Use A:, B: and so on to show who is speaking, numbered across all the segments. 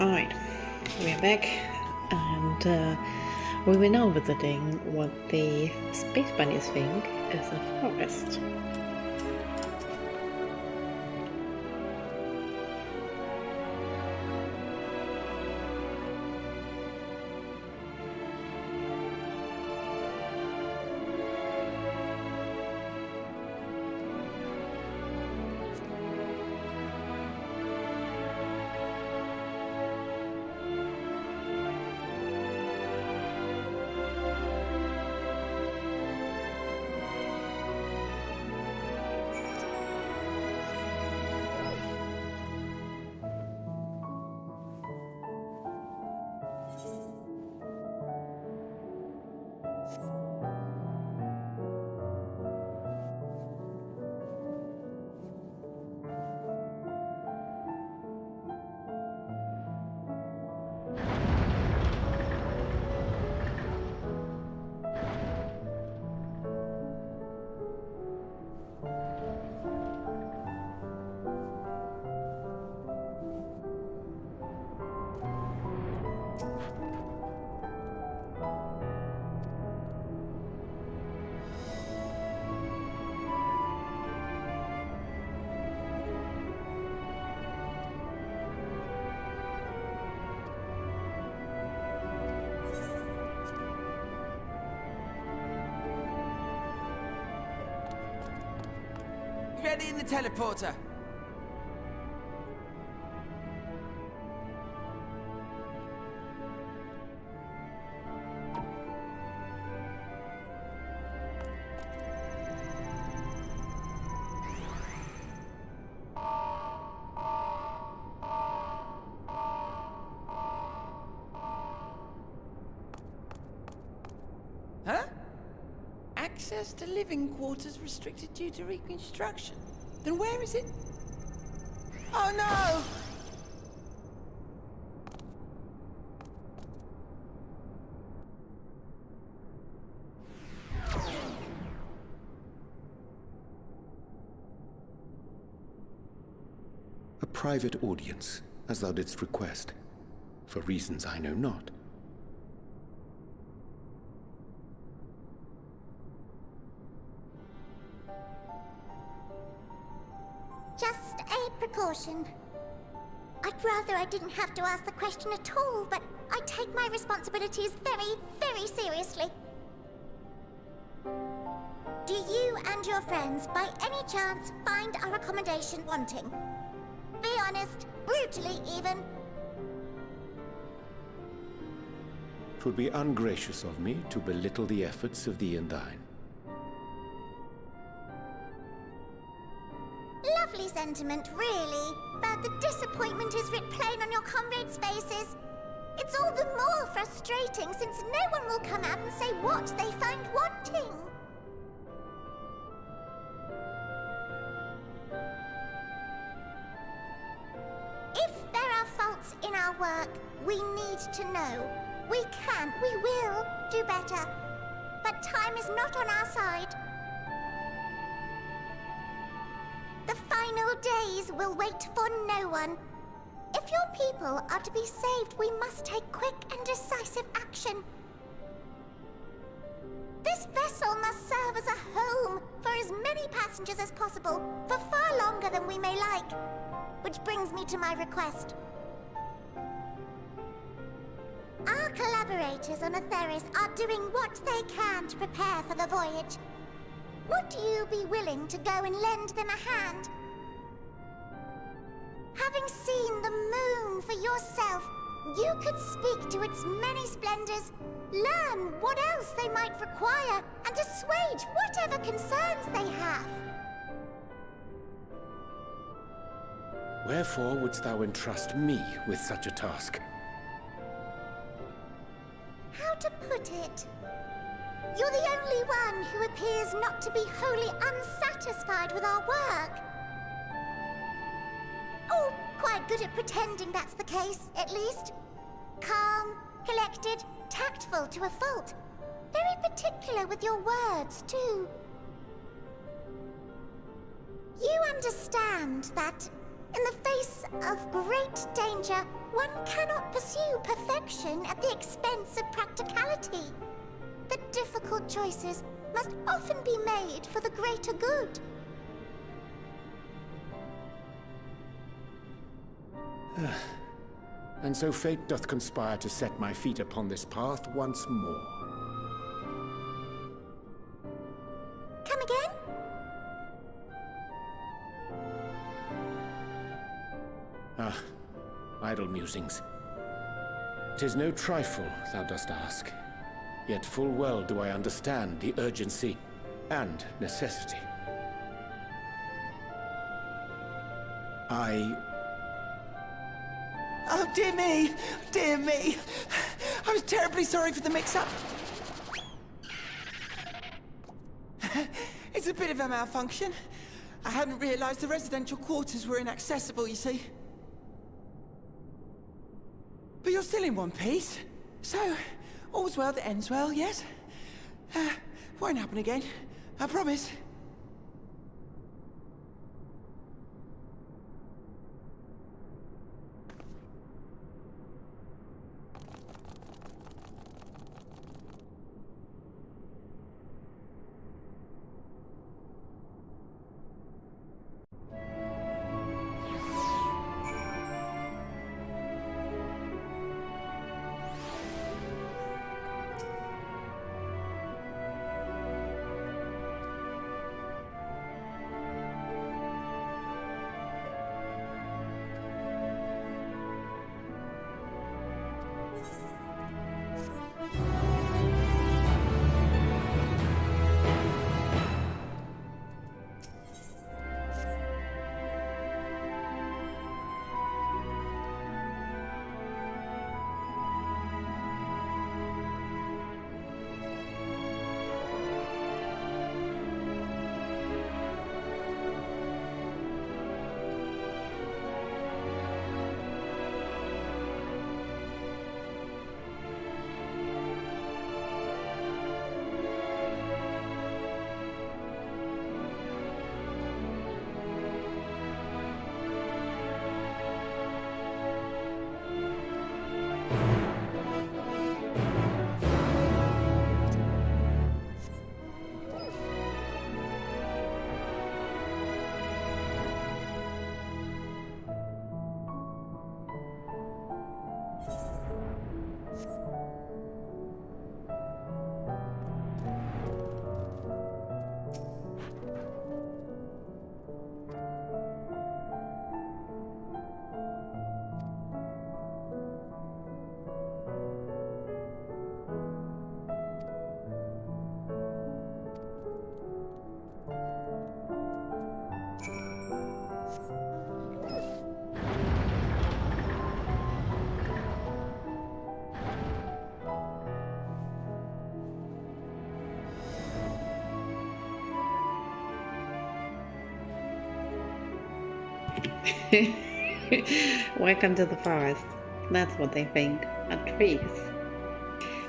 A: Alright, we're back, and we were now visiting what the space bunnies think is a forest.
B: Ready in the teleporter. Huh? Access to living quarters restricted due to reconstruction. Then where is it? Oh no!
C: A private audience, as thou didst request, for reasons I know not.
D: Just a precaution. I'd rather I didn't have to ask the question at all, but I take my responsibilities very, very seriously. Do you and your friends, by any chance, find our accommodation wanting? Be honest, brutally even.
C: 'Twould be ungracious of me to belittle the efforts of thee and thine.
D: Lovely sentiment, really. But the disappointment is writ plain on your comrades' faces. It's all the more frustrating since no one will come out and say what they find wanting. If there are faults in our work, we need to know. We will do better. But time is not on our side. The final days will wait for no one. If your people are to be saved, we must take quick and decisive action. This vessel must serve as a home for as many passengers as possible, for far longer than we may like. Which brings me to my request. Our collaborators on Atheris are doing what they can to prepare for the voyage. Would you be willing to go and lend them a hand? Having seen the moon for yourself, you could speak to its many splendors, learn what else they might require, and assuage whatever concerns they have.
C: Wherefore wouldst thou entrust me with such a task?
D: How to put it? You're the only one who appears not to be wholly unsatisfied with our work. Oh, quite good at pretending that's the case, at least. Calm, collected, tactful to a fault. Very particular with your words, too. You understand that, in the face of great danger, one cannot pursue perfection at the expense of practicality. The difficult choices must often be made for the greater good.
C: And so fate doth conspire to set my feet upon this path once more.
D: Come again?
C: Idle musings. 'Tis no trifle, thou dost ask. Yet full well do I understand the urgency and necessity.
B: Oh, dear me! Dear me! I was terribly sorry for the mix-up. It's a bit of a malfunction. I hadn't realized the residential quarters were inaccessible, you see. But you're still in one piece. So, all's well that ends well, yes? Won't happen again. I promise.
A: Welcome to the forest. That's what they think. Are trees.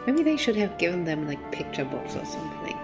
A: Maybe they should have given them like picture books or something.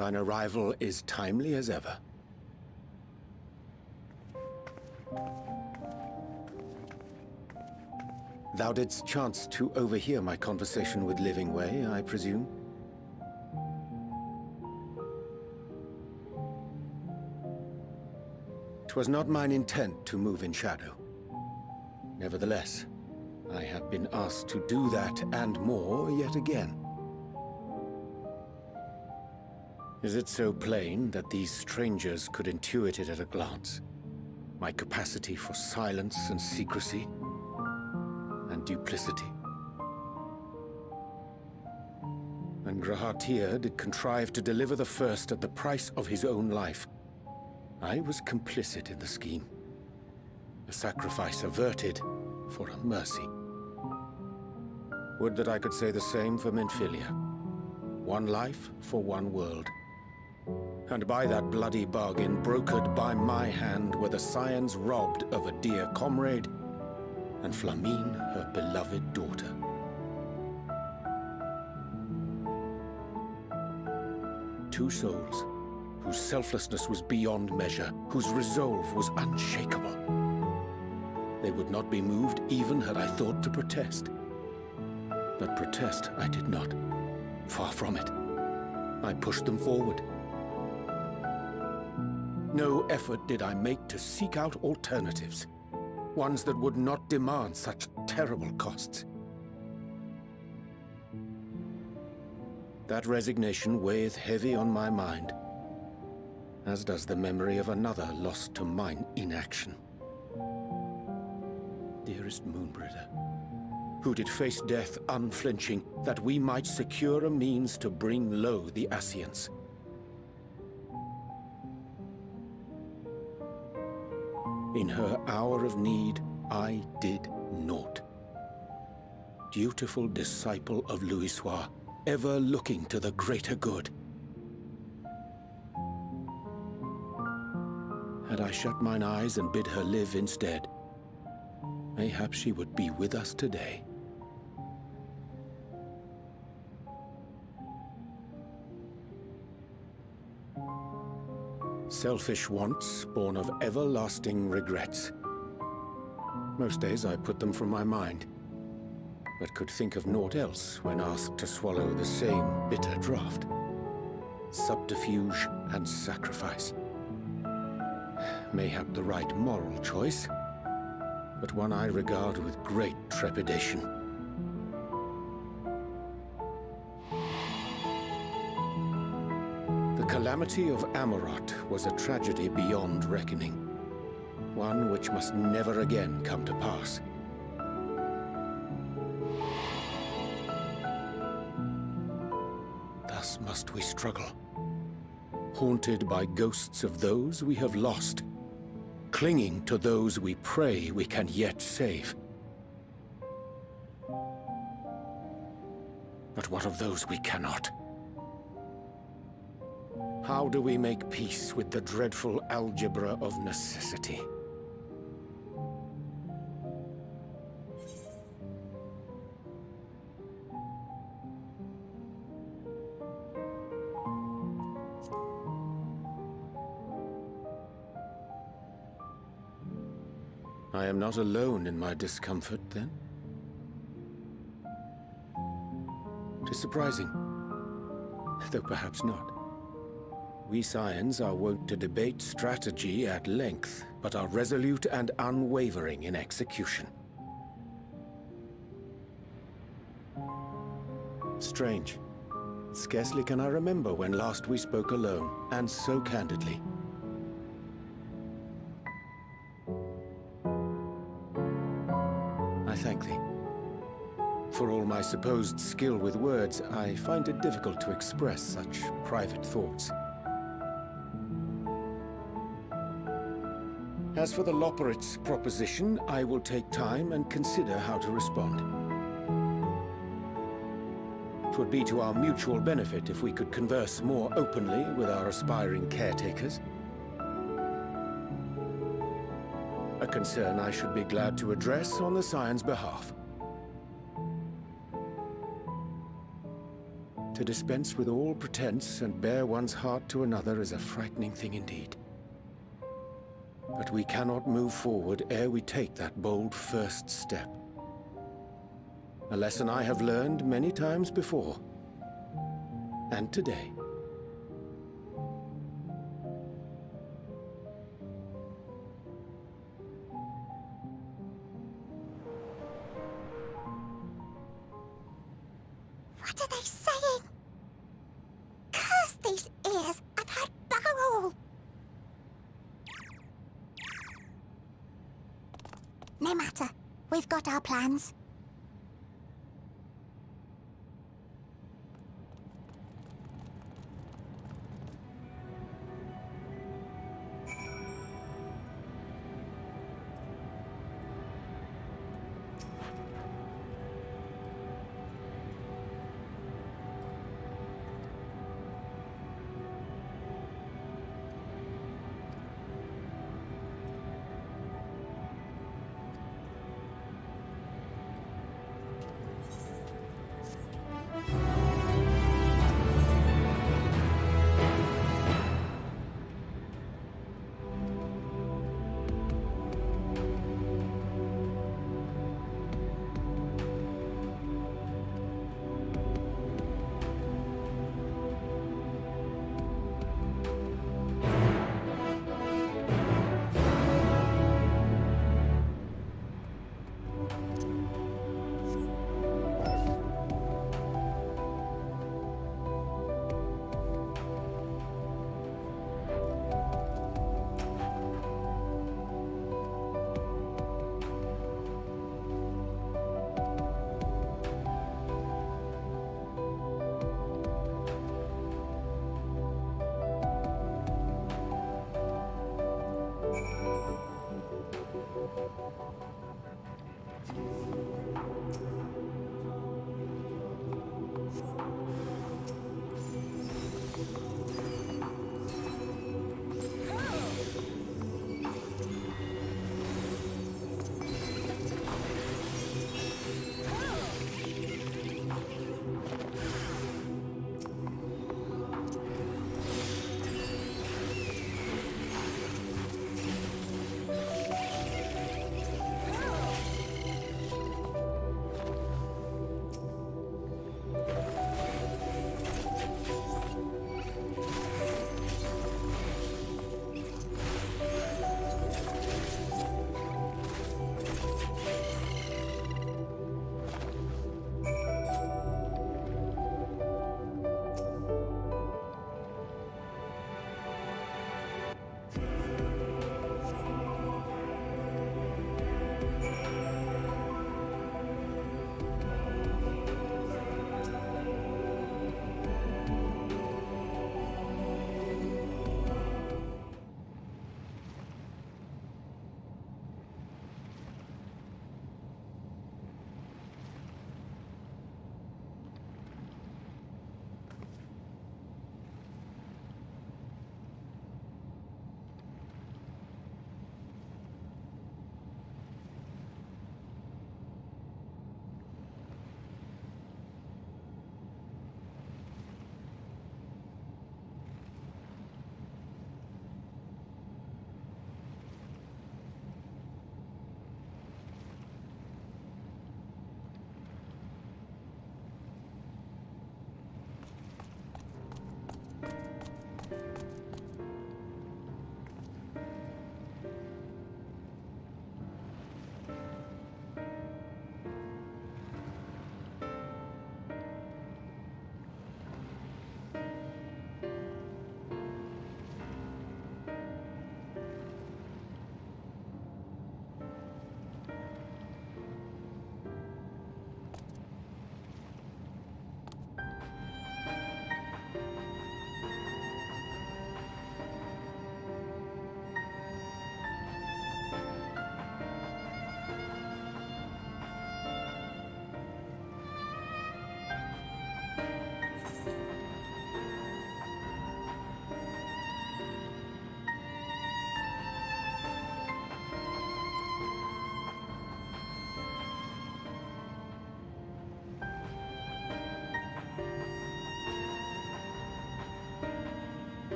C: Thine arrival is timely as ever. Thou didst chance to overhear my conversation with Living Way, I presume? 'Twas not mine intent to move in shadow. Nevertheless, I have been asked to do that and more yet again. Is it so plain that these strangers could intuit it at a glance? My capacity for silence and secrecy and duplicity. And Here did contrive to deliver the first at the price of his own life. I was complicit in the scheme. A sacrifice averted for a mercy. Would that I could say the same for Minfilia. One life for one world. And by that bloody bargain, brokered by my hand, were the scions robbed of a dear comrade, and Flamine her beloved daughter. Two souls, whose selflessness was beyond measure, whose resolve was unshakable. They would not be moved even had I thought to protest. But protest I did not. Far from it. I pushed them forward. No effort did I make to seek out alternatives, ones that would not demand such terrible costs. That resignation weigheth heavy on my mind, as does the memory of another lost to mine inaction. Dearest Moonbringer, who did face death unflinching, that we might secure a means to bring low the Ascians. In her hour of need, I did naught. Dutiful disciple of Louisoix, ever looking to the greater good. Had I shut mine eyes and bid her live instead, mayhap she would be with us today. Selfish wants, born of everlasting regrets. Most days I put them from my mind, but could think of naught else when asked to swallow the same bitter draught. Subterfuge and sacrifice. Mayhap the right moral choice, but one I regard with great trepidation. The calamity of Amarot was a tragedy beyond reckoning, one which must never again come to pass. Thus must we struggle, haunted by ghosts of those we have lost, clinging to those we pray we can yet save. But what of those we cannot? How do we make peace with the dreadful algebra of necessity? I am not alone in my discomfort, then? 'Tis surprising, though perhaps not. We Scions are wont to debate strategy at length, but are resolute and unwavering in execution. Strange. Scarcely can I remember when last we spoke alone, and so candidly. I thank thee. For all my supposed skill with words, I find it difficult to express such private thoughts. As for the Loporrit's proposition, I will take time and consider how to respond. 'Twould be to our mutual benefit if we could converse more openly with our aspiring caretakers. A concern I should be glad to address on the Scion's behalf. To dispense with all pretense and bare one's heart to another is a frightening thing indeed. But we cannot move forward ere we take that bold first step. A lesson I have learned many times before, and today.
D: What are they saying? Curse these ears! I've heard bugger all! No matter. We've got our plans.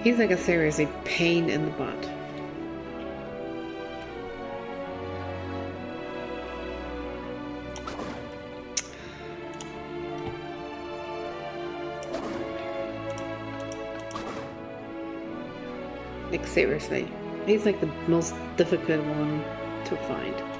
A: He's like a seriously pain in the butt. Like seriously, he's like the most difficult one to find.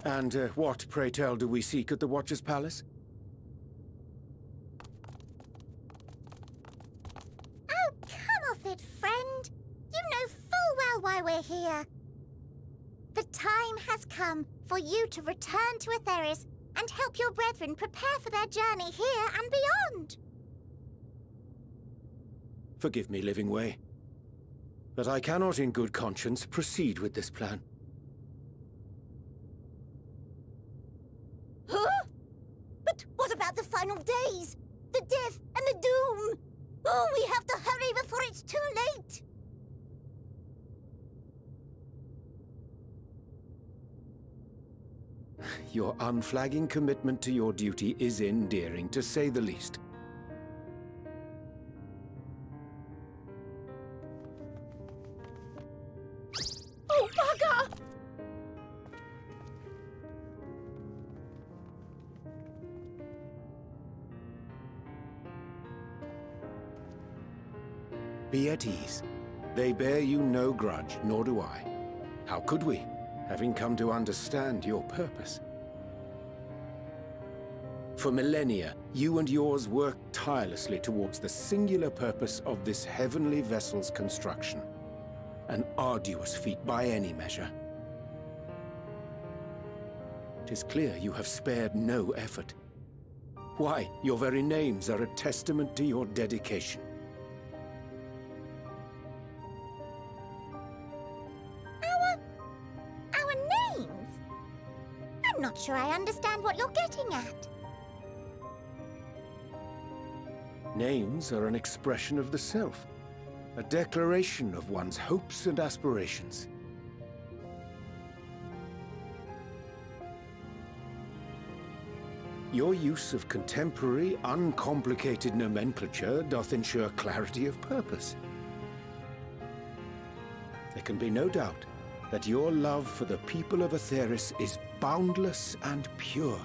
C: And what, pray tell, do we seek at the Watcher's Palace?
D: Oh, come off it, friend. You know full well why we're here. The time has come for you to return to Aetheris and help your brethren prepare for their journey here and beyond.
C: Forgive me, Living Way, but I cannot in good conscience proceed with this plan.
D: Huh? But what about the final days? The death and the doom? Oh, we have to hurry before it's too late.
C: Your unflagging commitment to your duty is endearing, to say the least.
D: Oh, bugger!
C: Be at ease. They bear you no grudge, nor do I. How could we, having come to understand your purpose? For millennia, you and yours worked tirelessly towards the singular purpose of this heavenly vessel's construction. An arduous feat by any measure. It is clear you have spared no effort. Why, your very names are a testament to your dedication.
D: Our names? I'm not sure I understand what you're getting at.
C: Names are an expression of the self, a declaration of one's hopes and aspirations. Your use of contemporary, uncomplicated nomenclature doth ensure clarity of purpose. There can be no doubt that your love for the people of Aetheris is boundless and pure.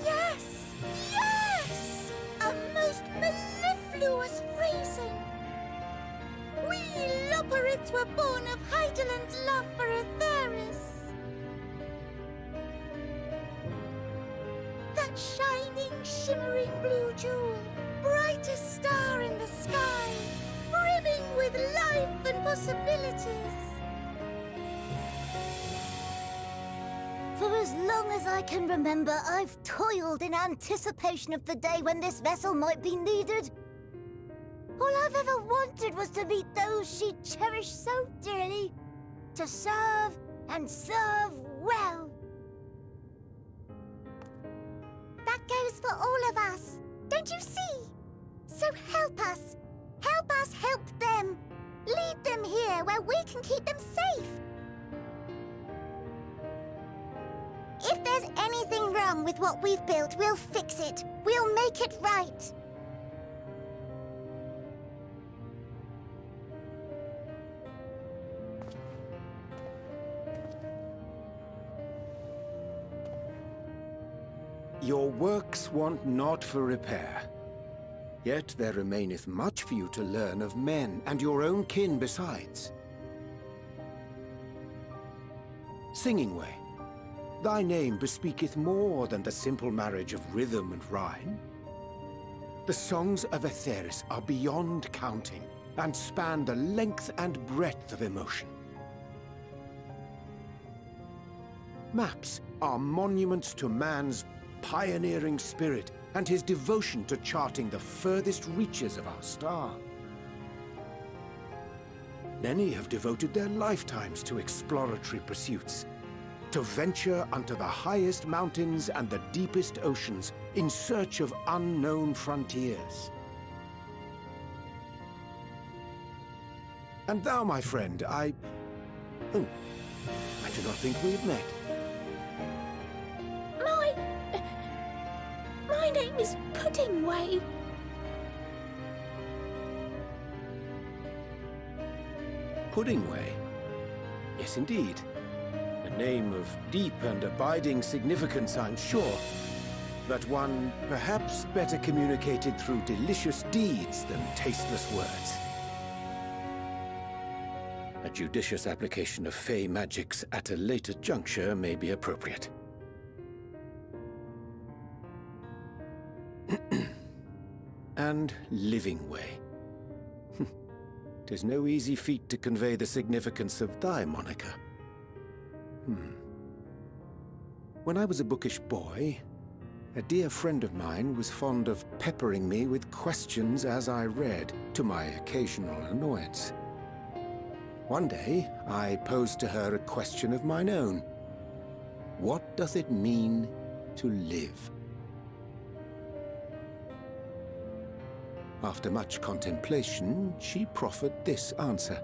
D: Yes! Yes! A most mellifluous phrasing! We Loperids were born of Heideland's love for Aetheris. That shining, shimmering blue jewel, brightest star in the sky, brimming with life and possibilities. For as long as I can remember, I've toiled in anticipation of the day when this vessel might be needed. All I've ever wanted was to meet those she cherished so dearly, to serve and serve well. That goes for all of us, don't you see? So help us help them. Lead them here where we can keep them safe. If there's anything wrong with what we've built, we'll fix it. We'll make it right.
C: Your works want not for repair. Yet there remaineth much for you to learn of men, and your own kin besides. Singing Way, thy name bespeaketh more than the simple marriage of rhythm and rhyme. The songs of Aetheris are beyond counting, and span the length and breadth of emotion. Maps are monuments to man's pioneering spirit and his devotion to charting the furthest reaches of our star. Many have devoted their lifetimes to exploratory pursuits, to venture unto the highest mountains and the deepest oceans in search of unknown frontiers. And thou, my friend, I do not think we have met.
D: My name is Pudding Way.
C: Pudding Way? Yes, indeed. A name of deep and abiding significance, I'm sure. that one perhaps better communicated through delicious deeds than tasteless words. A judicious application of fey magics at a later juncture may be appropriate. And living way. 'Tis no easy feat to convey the significance of thy moniker. When I was a bookish boy, a dear friend of mine was fond of peppering me with questions as I read, to my occasional annoyance. One day, I posed to her a question of mine own. What doth it mean to live? After much contemplation, she proffered this answer.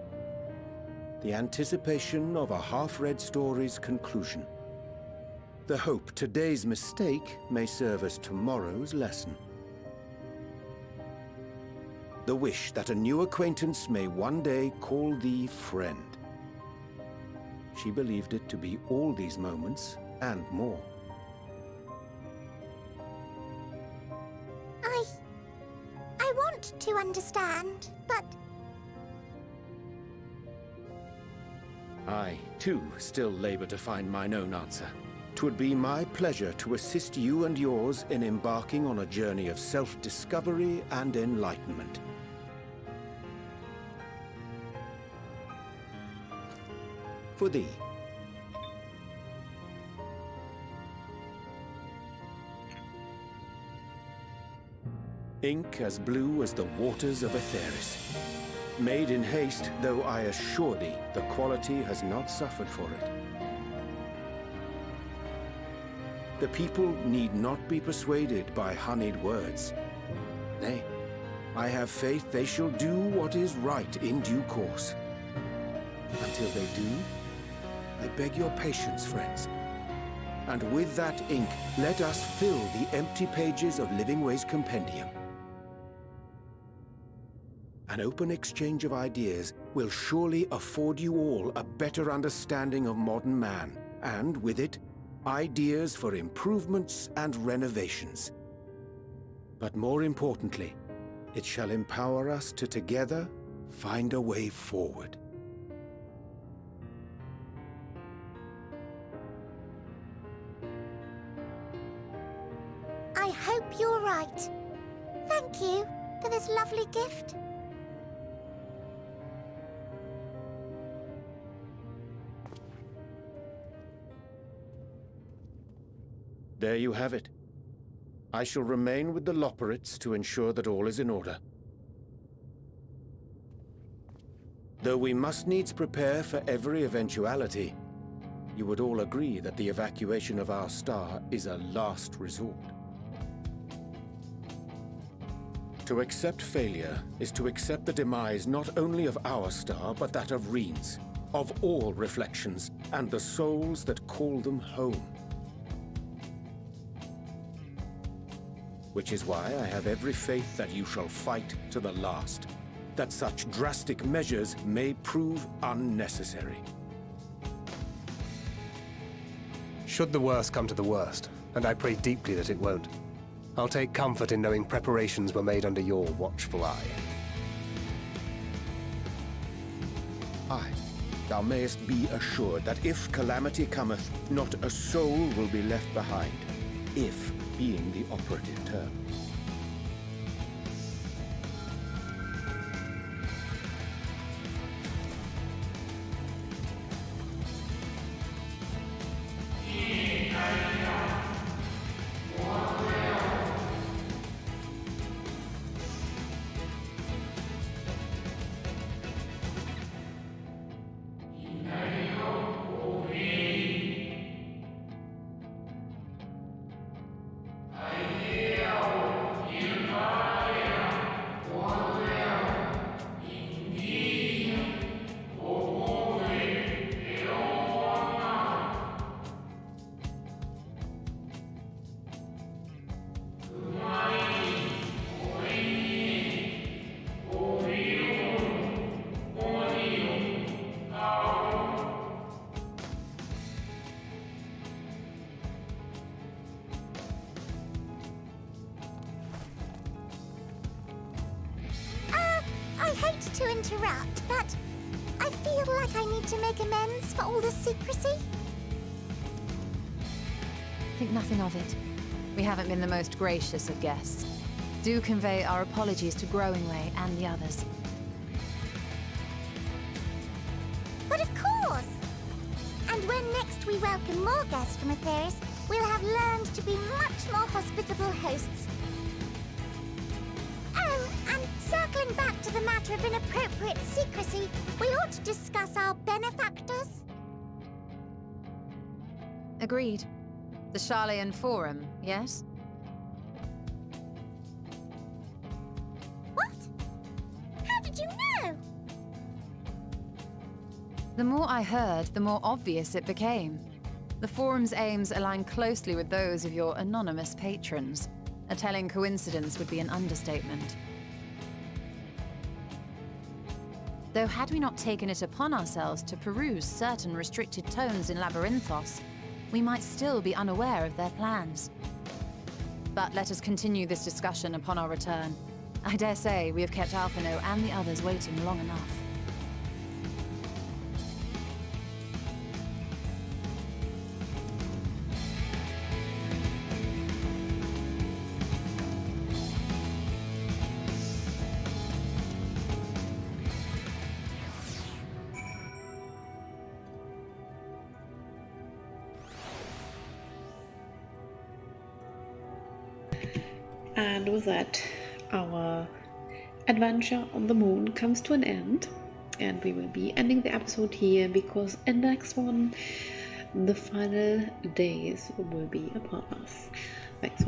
C: The anticipation of a half-read story's conclusion. The hope today's mistake may serve as tomorrow's lesson. The wish that a new acquaintance may one day call thee friend. She believed it to be all these moments and more.
D: I want to understand, but...
C: I, too, still labor to find mine own answer. 'Twould be my pleasure to assist you and yours in embarking on a journey of self-discovery and enlightenment. For thee. Ink as blue as the waters of Aetheris. Made in haste, though I assure thee, the quality has not suffered for it. The people need not be persuaded by honeyed words. Nay, I have faith they shall do what is right in due course. Until they do, I beg your patience, friends. And with that ink, let us fill the empty pages of Living Way's compendium. An open exchange of ideas will surely afford you all a better understanding of modern man, and with it, ideas for improvements and renovations. But more importantly, it shall empower us to together find a way forward.
D: I hope you're right. Thank you for this lovely gift.
C: There you have it. I shall remain with the Loporrits to ensure that all is in order. Though we must needs prepare for every eventuality, you would all agree that the evacuation of our star is a last resort. To accept failure is to accept the demise not only of our star, but that of Reen's, of all reflections, and the souls that call them home. Which is why I have every faith that you shall fight to the last, that such drastic measures may prove unnecessary.
E: Should the worst come to the worst, and I pray deeply that it won't, I'll take comfort in knowing preparations were made under your watchful eye.
C: Aye, thou mayest be assured that if calamity cometh, not a soul will be left behind, if being the operative term.
D: to interrupt, but I feel like I need to make amends for all the secrecy.
F: Think nothing of it. We haven't been the most gracious of guests. Do convey our apologies to Growingway and the others.
D: But of course! And when next we welcome more guests from Atheris, we'll have learned to be much more hospitable hosts. Oh, and circling back to the matter of inappropriate secrecy, we ought to discuss our benefactors.
F: Agreed. The Charlayan Forum, yes?
D: What? How did you know?
F: The more I heard, the more obvious it became. The Forum's aims align closely with those of your anonymous patrons. A telling coincidence would be an understatement. Though had we not taken it upon ourselves to peruse certain restricted tones in Labyrinthos, we might still be unaware of their plans. But let us continue this discussion upon our return. I dare say we have kept Alphino and the others waiting long enough.
A: And with that, our adventure on the moon comes to an end, and we will be ending the episode here because in the next one, the final days will be upon us. Thanks for